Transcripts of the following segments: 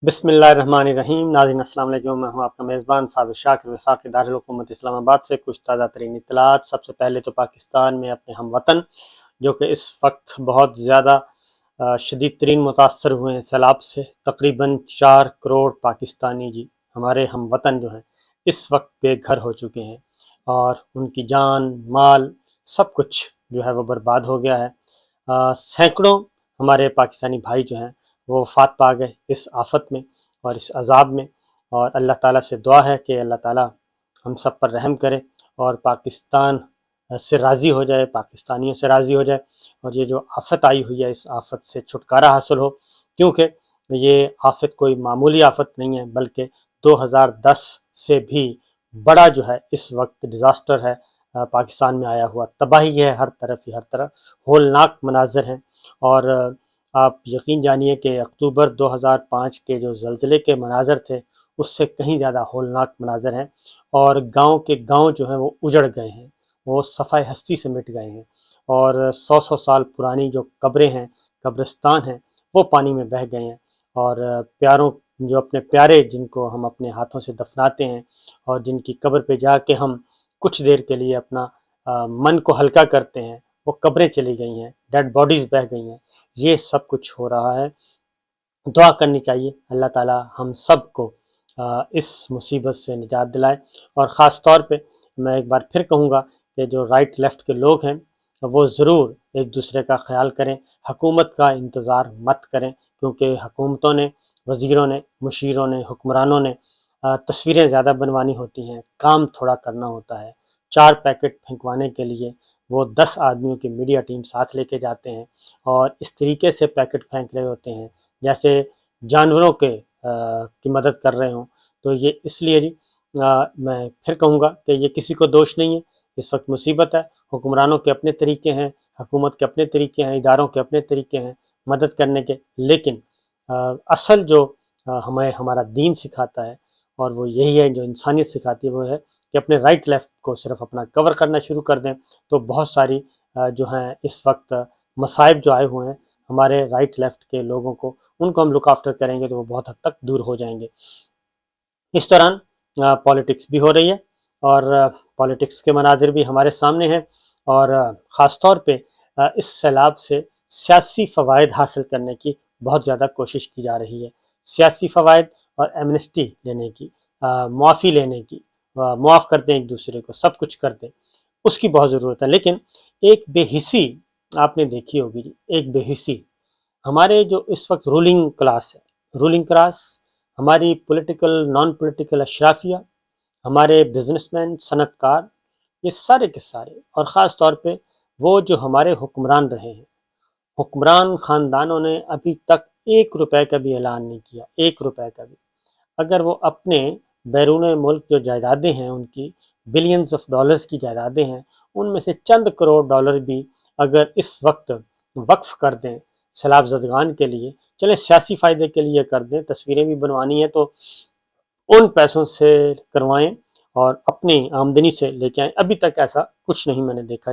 بسم اللہ الرحمن الرحیم۔ ناظرین السلام علیکم، میں ہوں آپ کا میزبان صابر شاکر، وفاق دارالحکومت اسلام آباد سے کچھ تازہ ترین اطلاعات۔ سب سے پہلے تو پاکستان میں اپنے ہم وطن جو کہ اس وقت بہت زیادہ شدید ترین متاثر ہوئے ہیں سیلاب سے، تقریباً 4 کروڑ پاکستانی ہمارے ہم وطن جو ہیں اس وقت بے گھر ہو چکے ہیں، اور ان کی جان مال سب کچھ جو ہے وہ برباد ہو گیا ہے۔ سینکڑوں ہمارے پاکستانی بھائی جو ہیں وہ وفات پا گئے اس آفت میں اور اس عذاب میں، اور اللہ تعالیٰ سے دعا ہے کہ اللہ تعالیٰ ہم سب پر رحم کرے اور پاکستان سے راضی ہو جائے، پاکستانیوں سے راضی ہو جائے، اور یہ جو آفت آئی ہوئی ہے اس آفت سے چھٹکارا حاصل ہو، کیونکہ یہ آفت کوئی معمولی آفت نہیں ہے، بلکہ 2010 سے بھی بڑا جو ہے اس وقت ڈیزاسٹر ہے پاکستان میں آیا ہوا، تباہی ہے ہر طرف ہی، ہر طرف ہولناک مناظر ہیں۔ اور آپ یقین جانیے کہ اکتوبر 2005 کے جو زلزلے کے مناظر تھے اس سے کہیں زیادہ ہولناک مناظر ہیں، اور گاؤں کے گاؤں جو ہیں وہ اجڑ گئے ہیں، وہ صفحہ ہستی سے مٹ گئے ہیں، اور 100 سال پرانی جو قبریں ہیں، قبرستان ہیں، وہ پانی میں بہہ گئے ہیں، اور پیاروں جو اپنے پیارے جن کو ہم اپنے ہاتھوں سے دفناتے ہیں اور جن کی قبر پہ جا کے ہم کچھ دیر کے لیے اپنا من کو ہلکا کرتے ہیں، وہ قبریں چلی گئی ہیں، ڈیڈ باڈیز بہہ گئی ہیں۔ یہ سب کچھ ہو رہا ہے۔ دعا کرنی چاہیے اللہ تعالیٰ ہم سب کو اس مصیبت سے نجات دلائے، اور خاص طور پہ میں ایک بار پھر کہوں گا کہ جو رائٹ لیفٹ کے لوگ ہیں وہ ضرور ایک دوسرے کا خیال کریں، حکومت کا انتظار مت کریں، کیونکہ حکومتوں نے، وزیروں نے، مشیروں نے، حکمرانوں نے تصویریں زیادہ بنوانی ہوتی ہیں، کام تھوڑا کرنا ہوتا ہے۔ 4 پیکٹ پھینکوانے کے لیے وہ 10 آدمیوں کی میڈیا ٹیم ساتھ لے کے جاتے ہیں، اور اس طریقے سے پیکٹ پھینک رہے ہوتے ہیں جیسے جانوروں کی مدد کر رہے ہوں۔ تو یہ اس لیے میں پھر کہوں گا کہ یہ کسی کو دوش نہیں ہے، اس وقت مصیبت ہے، حکمرانوں کے اپنے طریقے ہیں، حکومت کے اپنے طریقے ہیں، اداروں کے اپنے طریقے ہیں مدد کرنے کے، لیکن اصل جو ہمیں ہمارا دین سکھاتا ہے، اور وہ یہی ہے جو انسانیت سکھاتی ہے، وہ ہے کہ اپنے رائٹ لیفٹ کو صرف اپنا کور کرنا شروع کر دیں، تو بہت ساری جو ہیں اس وقت مصائب جو آئے ہوئے ہیں ہمارے رائٹ لیفٹ کے لوگوں کو، ان کو ہم لک آفٹر کریں گے تو وہ بہت حد تک دور ہو جائیں گے۔ اس دوران پالیٹکس بھی ہو رہی ہے، اور پالیٹکس کے مناظر بھی ہمارے سامنے ہیں، اور خاص طور پہ اس سیلاب سے سیاسی فوائد حاصل کرنے کی بہت زیادہ کوشش کی جا رہی ہے، سیاسی فوائد اور ایمنسٹی لینے کی، معافی لینے کی، معاف کر دیں ایک دوسرے کو، سب کچھ کر دیں، اس کی بہت ضرورت ہے۔ لیکن ایک بے حسی آپ نے دیکھی ہوگی، ایک بے حسی ہمارے جو اس وقت رولنگ کلاس ہے، رولنگ کلاس ہماری پولیٹیکل نان پولیٹیکل اشرافیہ، ہمارے بزنس مین، صنعت کار، یہ سارے کے سارے، اور خاص طور پہ وہ جو ہمارے حکمران رہے ہیں، حکمران خاندانوں نے ابھی تک 1 روپے کا بھی اعلان نہیں کیا، 1 روپے کا بھی۔ اگر وہ اپنے بیرون ملک جو جائیدادیں ہیں، ان کی بلینز آف ڈالرز کی جائیدادیں ہیں، ان میں سے چند کروڑ ڈالر بھی اگر اس وقت وقف کر دیں سیلاب زدگان کے لیے، چلیں سیاسی فائدے کے لیے کر دیں، تصویریں بھی بنوانی ہیں تو ان پیسوں سے کروائیں اور اپنی آمدنی سے لے کے آئیں۔ ابھی تک ایسا کچھ نہیں میں نے دیکھا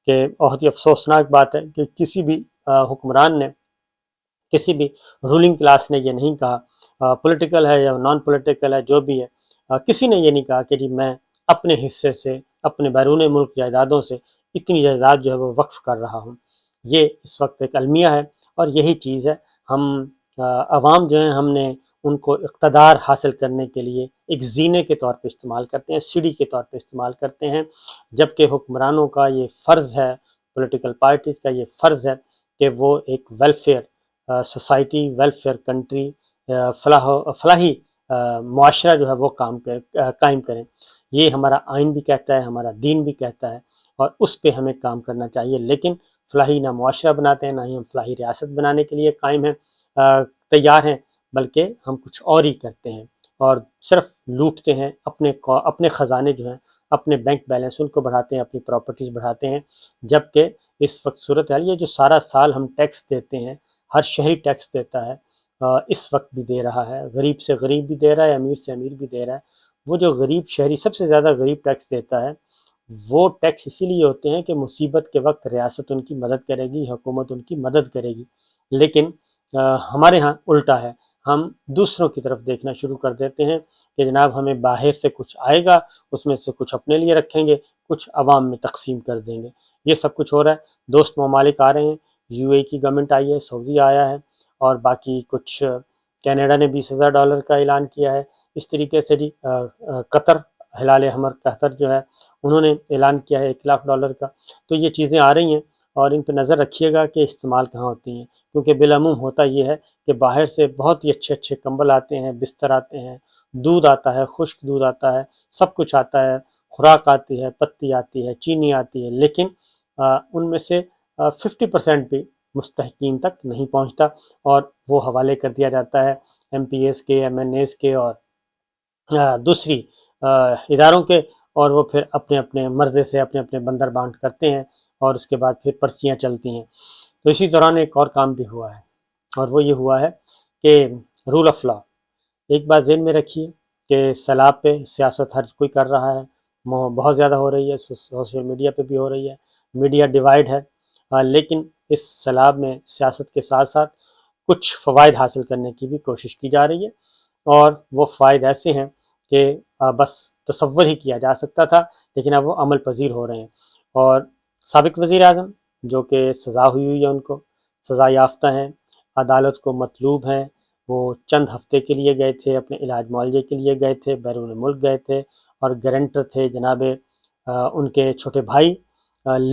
کہ بہت ہی افسوسناک بات ہے کہ کسی بھی حکمران نے، کسی بھی رولنگ کلاس نے یہ نہیں کہا، پولیٹیکل ہے یا نان پولیٹیکل ہے جو بھی ہے، کسی نے یہ نہیں کہا کہ میں اپنے حصے سے، اپنے بیرون ملک جائیدادوں سے اتنی جائیداد جو ہے وہ وقف کر رہا ہوں۔ یہ اس وقت ایک المیہ ہے، اور یہی چیز ہے، ہم عوام جو ہیں ہم نے ان کو اقتدار حاصل کرنے کے لیے ایک زینے کے طور پہ استعمال کرتے ہیں، سیڑھی کے طور پہ استعمال کرتے ہیں، جبکہ حکمرانوں کا یہ فرض ہے، پولیٹیکل پارٹیز کا یہ فرض ہے کہ وہ ایک ویلفیئر سوسائٹی، ویلفیئر کنٹری، فلاحی معاشرہ جو ہے وہ قائم کریں۔ یہ ہمارا آئین بھی کہتا ہے، ہمارا دین بھی کہتا ہے، اور اس پہ ہمیں کام کرنا چاہیے، لیکن فلاحی نہ معاشرہ بناتے ہیں، نہ ہی ہم فلاحی ریاست بنانے کے لیے قائم ہیں، تیار ہیں، بلکہ ہم کچھ اور ہی کرتے ہیں، اور صرف لوٹتے ہیں، اپنے خزانے جو ہیں، اپنے بینک بیلنس ان کو بڑھاتے ہیں، اپنی پراپرٹیز بڑھاتے ہیں، جبکہ اس وقت صورتحال یہ جو سارا سال ہم ٹیکس دیتے ہیں، ہر شہری ٹیکس دیتا ہے، اس وقت بھی دے رہا ہے، غریب سے غریب بھی دے رہا ہے، امیر سے امیر بھی دے رہا ہے۔ وہ جو غریب شہری سب سے زیادہ غریب ٹیکس دیتا ہے، وہ ٹیکس اسی لیے ہوتے ہیں کہ مصیبت کے وقت ریاست ان کی مدد کرے گی، حکومت ان کی مدد کرے گی، لیکن ہمارے ہاں الٹا ہے، ہم دوسروں کی طرف دیکھنا شروع کر دیتے ہیں کہ جناب ہمیں باہر سے کچھ آئے گا، اس میں سے کچھ اپنے لیے رکھیں گے، کچھ عوام میں تقسیم کر دیں گے۔ یہ سب کچھ ہو رہا ہے۔ دوست ممالک آ رہے ہیں، یو اے کی گورنمنٹ آئی ہے، سعودی آیا ہے، اور باقی کچھ کینیڈا نے $20,000 کا اعلان کیا ہے۔ اس طریقے سے جی قطر، ہلال احمر قطر جو ہے، انہوں نے اعلان کیا ہے $1,00,000 کا۔ تو یہ چیزیں آ رہی ہیں، اور ان پہ نظر رکھیے گا کہ استعمال کہاں ہوتی ہیں، کیونکہ بالعموم ہوتا یہ ہے کہ باہر سے بہت ہی اچھے اچھے کمبل آتے ہیں، بستر آتے ہیں، دودھ آتا ہے، خشک دودھ آتا ہے، سب کچھ آتا ہے، خوراک آتی ہے، پتی آتی ہے، چینی آتی ہے، لیکن ان میں سے 50% بھی مستحقین تک نہیں پہنچتا، اور وہ حوالے کر دیا جاتا ہے ایم پی ایس کے، ایم این ایس کے، اور دوسری اداروں کے، اور وہ پھر اپنے اپنے مرضے سے اپنے اپنے بندر بانٹ کرتے ہیں، اور اس کے بعد پھر پرچیاں چلتی ہیں۔ تو اسی دوران ایک اور کام بھی ہوا ہے، اور وہ یہ ہوا ہے کہ رول آف لا۔ ایک بات ذہن میں رکھیے کہ سیلاب پہ سیاست ہر کوئی کر رہا ہے، بہت زیادہ ہو رہی ہے، سوشل میڈیا پہ بھی ہو رہی ہے، میڈیا ڈیوائیڈ ہے، لیکن اس سیلاب میں سیاست کے ساتھ ساتھ کچھ فوائد حاصل کرنے کی بھی کوشش کی جا رہی ہے، اور وہ فوائد ایسے ہیں کہ بس تصور ہی کیا جا سکتا تھا، لیکن اب وہ عمل پذیر ہو رہے ہیں۔ اور سابق وزیر اعظم جو کہ سزا ہوئی ہے، ان کو سزا یافتہ ہیں، عدالت کو مطلوب ہیں، وہ چند ہفتے کے لیے گئے تھے، اپنے علاج معالجے کے لیے گئے تھے، بیرون ملک گئے تھے، اور گارنٹر تھے جناب ان کے چھوٹے بھائی،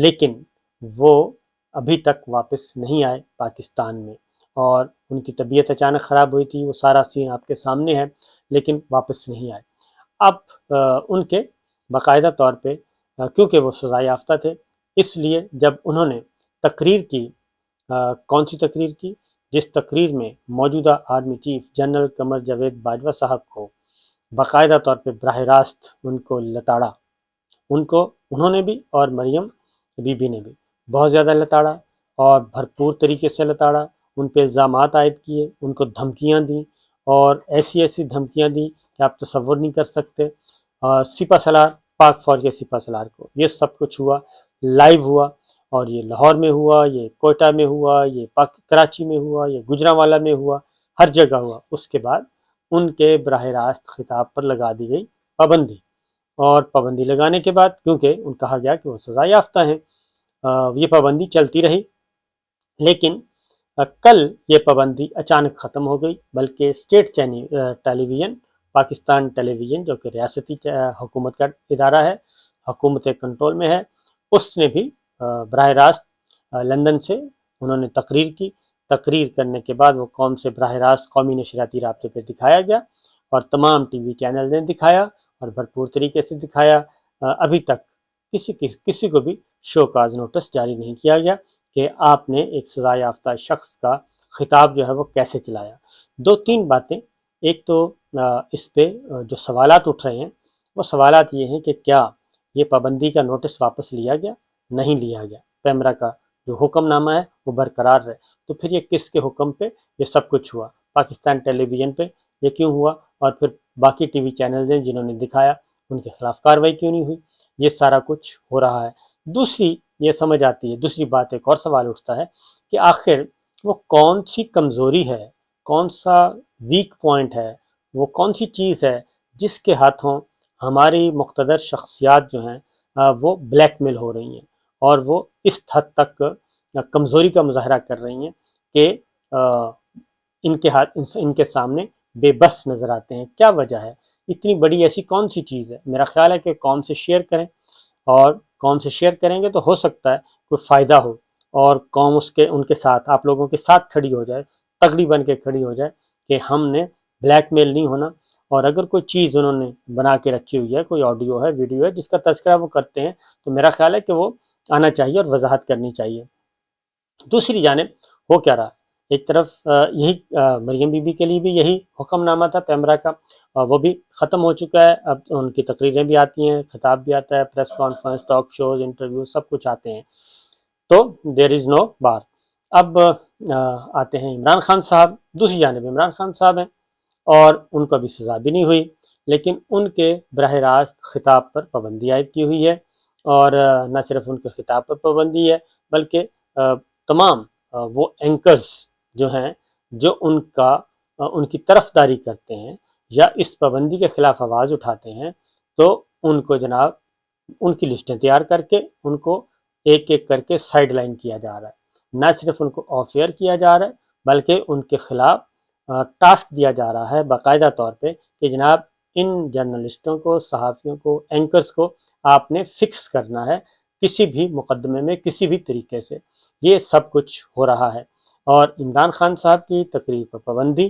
لیکن وہ ابھی تک واپس نہیں آئے پاکستان میں، اور ان کی طبیعت اچانک خراب ہوئی تھی، وہ سارا سین آپ کے سامنے ہے، لیکن واپس نہیں آئے۔ اب ان کے باقاعدہ طور پہ کیونکہ وہ سزا یافتہ تھے، اس لیے جب انہوں نے تقریر کی، کون سی تقریر کی؟ جس تقریر میں موجودہ army chief general Qamar Javed Bajwa صاحب کو باقاعدہ طور پہ براہ راست ان کو لتاڑا، انہوں نے بھی اور مریم بی بی نے بھی بہت زیادہ لتاڑا، اور بھرپور طریقے سے لتاڑا، ان پہ الزامات عائد کیے، ان کو دھمکیاں دیں، اور ایسی ایسی دھمکیاں دیں کہ آپ تصور نہیں کر سکتے۔ سپہ سالار، پاک فوج کے سپہ سالار کو یہ سب کچھ ہوا، لائیو ہوا، اور یہ لاہور میں ہوا، یہ کوئٹہ میں ہوا، یہ کراچی میں ہوا، یہ گجرانوالہ میں ہوا، ہر جگہ ہوا۔ اس کے بعد ان کے براہ راست خطاب پر لگا دی گئی پابندی، اور پابندی لگانے کے بعد کیونکہ ان کہا گیا کہ وہ سزا یافتہ ہیں، یہ پابندی چلتی رہی، لیکن کل یہ پابندی اچانک ختم ہو گئی، بلکہ اسٹیٹ ٹیلی ویژن، پاکستان ٹیلی ویژن جو کہ ریاستی حکومت کا ادارہ ہے، حکومت کنٹرول میں ہے، اس نے بھی براہ راست لندن سے انہوں نے تقریر کی۔ تقریر کرنے کے بعد وہ قوم سے براہ راست قومی نشریاتی رابطے پہ دکھایا گیا، اور تمام ٹی وی چینل نے دکھایا، اور بھرپور طریقے سے دکھایا۔ ابھی تک کسی کو بھی شو کاز نوٹس جاری نہیں کیا گیا کہ آپ نے ایک سزا یافتہ شخص کا خطاب جو ہے وہ کیسے چلایا۔ دو تین باتیں، ایک تو اس پہ جو سوالات اٹھ رہے ہیں، وہ سوالات یہ ہیں کہ کیا یہ پابندی کا نوٹس واپس لیا گیا؟ نہیں لیا گیا۔ پیمرا کا جو حکم نامہ ہے وہ برقرار رہے۔ تو پھر یہ کس کے حکم پہ یہ سب کچھ ہوا؟ پاکستان ٹیلی ویژن پہ یہ کیوں ہوا؟ اور پھر باقی ٹی وی چینلز ہیں جنہوں نے دکھایا، ان کے خلاف کارروائی کیوں نہیں ہوئی؟ یہ سارا کچھ ہو رہا ہے۔ دوسری یہ سمجھ آتی ہے، دوسری بات، ایک اور سوال اٹھتا ہے کہ آخر وہ کون سی کمزوری ہے، کون سا ویک پوائنٹ ہے، وہ کون سی چیز ہے جس کے ہاتھوں ہماری مقتدر شخصیات جو ہیں وہ بلیک میل ہو رہی ہیں، اور وہ اس حد تک کمزوری کا مظاہرہ کر رہی ہیں کہ ان کے سامنے بے بس نظر آتے ہیں۔ کیا وجہ ہے؟ اتنی بڑی ایسی کون سی چیز ہے؟ میرا خیال ہے کہ قوم سے شیئر کریں، اور قوم سے شیئر کریں گے تو ہو سکتا ہے کوئی فائدہ ہو، اور قوم ان کے ساتھ، آپ لوگوں کے ساتھ کھڑی ہو جائے، تگڑی بن کے کھڑی ہو جائے کہ ہم نے بلیک میل نہیں ہونا، اور اگر کوئی چیز انہوں نے بنا کے رکھی ہوئی ہے، کوئی آڈیو ہے، ویڈیو ہے جس کا تذکرہ وہ کرتے ہیں، تو میرا خیال ہے کہ وہ آنا چاہیے اور وضاحت کرنی چاہیے۔ دوسری جانب ہو کیا رہا؟ ایک طرف یہی مریم بی بی کے لیے بھی یہی حکم نامہ تھا پیمرا کا، وہ بھی ختم ہو چکا ہے، اب ان کی تقریریں بھی آتی ہیں، خطاب بھی آتا ہے، press conference, talk shows, interview, سب کچھ آتے ہیں، تو دیر از نو بار۔ اب آتے ہیں عمران خان صاحب، دوسری جانب عمران خان صاحب ہیں، اور ان کو بھی سزا بھی نہیں ہوئی، لیکن ان کے براہ راست خطاب پر پابندی عائد کی ہوئی ہے، اور نہ صرف ان کے خطاب پر پابندی ہے، بلکہ تمام وہ اینکرز جو ہیں جو ان کا ان کی طرفداری کرتے ہیں یا اس پابندی کے خلاف آواز اٹھاتے ہیں تو ان کو جناب ان کی لسٹیں تیار کر کے ان کو ایک ایک کر کے سائیڈ لائن کیا جا رہا ہے، نہ صرف ان کو آف ایئر کیا جا رہا ہے بلکہ ان کے خلاف ٹاسک دیا جا رہا ہے باقاعدہ طور پہ کہ جناب ان جرنلسٹوں کو، صحافیوں کو، اینکرز کو آپ نے فکس کرنا ہے کسی بھی مقدمے میں کسی بھی طریقے سے۔ یہ سب کچھ ہو رہا ہے، اور عمران خان صاحب کی تقریر پر پابندی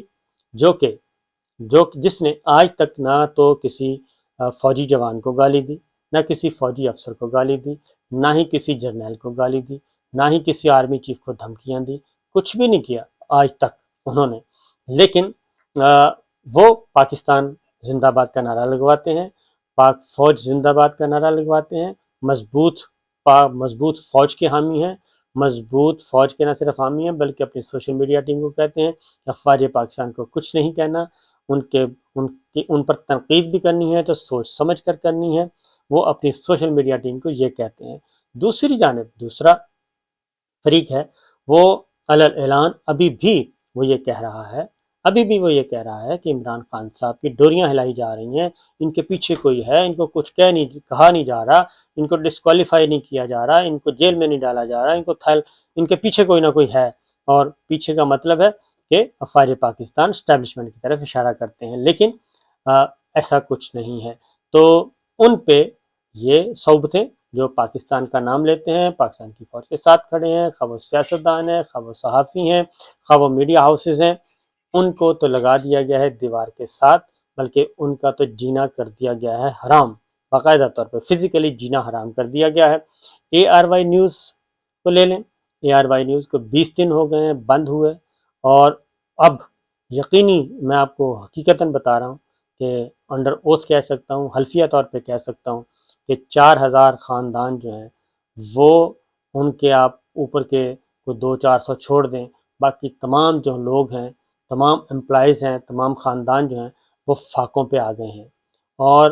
جس نے آج تک نہ تو کسی فوجی جوان کو گالی دی، نہ کسی فوجی افسر کو گالی دی، نہ ہی کسی جرنیل کو گالی دی، نہ ہی کسی آرمی چیف کو دھمکیاں دی، کچھ بھی نہیں کیا آج تک انہوں نے، لیکن وہ پاکستان زندہ باد کا نعرہ لگواتے ہیں، پاک فوج زندہ باد کا نعرہ لگواتے ہیں، مضبوط فوج کے حامی ہیں، مضبوط فوج کے نہ صرف حامی ہیں بلکہ اپنی سوشل میڈیا ٹیم کو کہتے ہیں افواج پاکستان کو کچھ نہیں کہنا، ان پر تنقید بھی کرنی ہے تو سوچ سمجھ کر کرنی ہے، وہ اپنی سوشل میڈیا ٹیم کو یہ کہتے ہیں۔ دوسری جانب دوسرا فریق ہے، وہ علی اعلان ابھی بھی وہ یہ کہہ رہا ہے کہ عمران خان صاحب کی ڈوریاں ہلائی جا رہی ہیں، ان کے پیچھے کوئی ہے، ان کو کچھ کہا نہیں جا رہا، ان کو ڈسکوالیفائی نہیں کیا جا رہا، ان کو جیل میں نہیں ڈالا جا رہا، ان کے پیچھے کوئی نہ کوئی ہے، اور پیچھے کا مطلب ہے کہ افواج پاکستان اسٹیبلشمنٹ کی طرف اشارہ کرتے ہیں، لیکن ایسا کچھ نہیں ہے۔ تو ان پہ یہ صوبتیں جو پاکستان کا نام لیتے ہیں، پاکستان کی فوج کے ساتھ کھڑے ہیں، خواہ وہ سیاستدان ہیں، خواہ وہ صحافی ہیں، خواہ وہ میڈیا ہاؤسز ہیں، ان کو تو لگا دیا گیا ہے دیوار کے ساتھ، بلکہ ان کا تو جینا کر دیا گیا ہے حرام، باقاعدہ طور پہ فزیکلی جینا حرام کر دیا گیا ہے۔ اے آر وائی نیوز کو لے لیں، اے آر وائی نیوز کو 20 دن ہو گئے ہیں بند ہوئے، اور اب یقینی میں آپ کو حقیقتاً بتا رہا ہوں کہ انڈر اوتھ کہہ سکتا ہوں، حلفیہ طور پہ کہہ سکتا ہوں کہ 4000 خاندان جو ہیں وہ ان کے آپ اوپر کے کوئی 200-400 چھوڑ دیں، باقی تمام جو لوگ ہیں، تمام امپلائیز ہیں، تمام خاندان جو ہیں وہ فاقوں پہ آ گئے ہیں، اور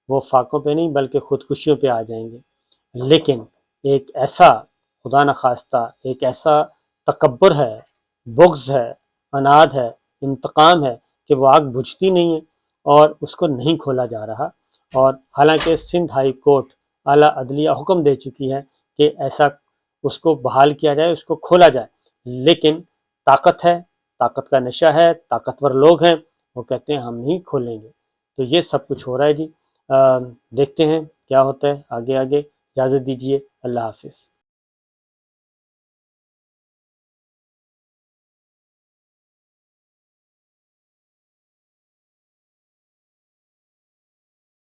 وہ فاقوں پہ نہیں بلکہ خودکشیوں پہ آ جائیں گے۔ لیکن ایک ایسا خدا نخواستہ ایک ایسا تکبر ہے، بغض ہے، اناد ہے، انتقام ہے کہ وہ آگ بجھتی نہیں ہے اور اس کو نہیں کھولا جا رہا، اور حالانکہ سندھ ہائی کورٹ اعلیٰ عدلیہ حکم دے چکی ہے کہ ایسا اس کو بحال کیا جائے، اس کو کھولا جائے، لیکن طاقت ہے، طاقت کا نشہ ہے، طاقتور لوگ ہیں، وہ کہتے ہیں ہم نہیں کھولیں گے۔ تو یہ سب کچھ ہو رہا ہے جی، دیکھتے ہیں کیا ہوتا ہے آگے۔ اجازت دیجیے، اللہ حافظ۔